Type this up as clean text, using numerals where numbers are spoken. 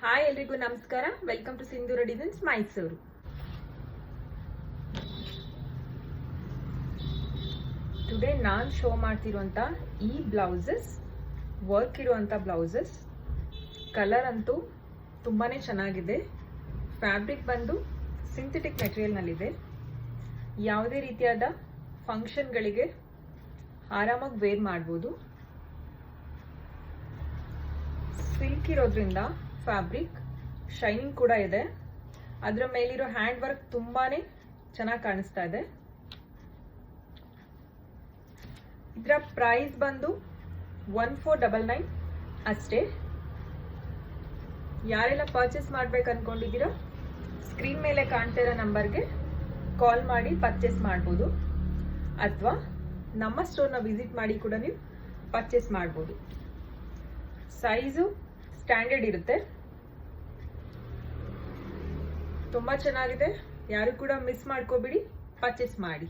Hi ಎಲ್ರಿಗೂ ನಮಸ್ಕಾರ. Welcome to Sindhura designs Mysuru. Today ನಾನು ಶೋ ಮಾಡ್ತಿರುವಂತ ಈ ಬ್ಲೌಸಸ್ ವರ್ಕ್ ಇರುವಂತ ಬ್ಲೌಸಸ್. ಕಲರ್ ಅಂತೂ ತುಂಬಾನೇ ಚೆನ್ನಾಗಿದೆ. ಫ್ಯಾಬ್ರಿಕ್ ಬಂದು ಸಿಂಥೆಟಿಕ್ ಮೆಟೀರಿಯಲ್ ನಲ್ಲಿದೆ. ಯಾವುದೇ ರೀತಿಯಾದ ಫಂಕ್ಷನ್ಗಳಿಗೆ ಆರಾಮಾಗಿ ವೇರ್ ಮಾಡ್ಬೋದು. ಸಿಲ್ಕ್ ಇರೋದ್ರಿಂದ ಫ್ಯಾಬ್ರಿಕ್ ಶೈನಿಂಗ್ ಕೂಡ ಇದೆ. ಅದರ ಮೇಲಿರೋ ಹ್ಯಾಂಡ್ ವರ್ಕ್ ತುಂಬಾನೇ ಚೆನ್ನಾಗಿ ಕಾಣಿಸ್ತಾ ಇದೆ. ಇದರ ಪ್ರೈಸ್ ಬಂದು 1499 ಅಷ್ಟೇ. ಯಾರೆಲ್ಲ ಪರ್ಚೇಸ್ ಮಾಡ್ಬೇಕು ಅನ್ಕೊಂಡಿದ್ದೀರಾ ಸ್ಕ್ರೀನ್ ಮೇಲೆ ಕಾಣ್ತಾ ಇರೋ ನಂಬರ್ಗೆ ಕಾಲ್ ಮಾಡಿ ಪರ್ಚೇಸ್ ಮಾಡ್ಬೋದು, ಅಥವಾ ನಮ್ಮ ಸ್ಟೋರ್ನ ವಿಸಿಟ್ ಮಾಡಿ ಕೂಡ ನೀವು ಪರ್ಚೇಸ್ ಮಾಡ್ಬೋದು. ಸೈಜು ಸ್ಟ್ಯಾಂಡರ್ಡ್ ಇರುತ್ತೆ. ತುಂಬಾ ಚೆನ್ನಾಗಿದೆ. ಯಾರು ಕೂಡ ಮಿಸ್ ಮಾಡ್ಕೋಬಿಡಿ, ಪರ್ಚೇಸ್ ಮಾಡಿ.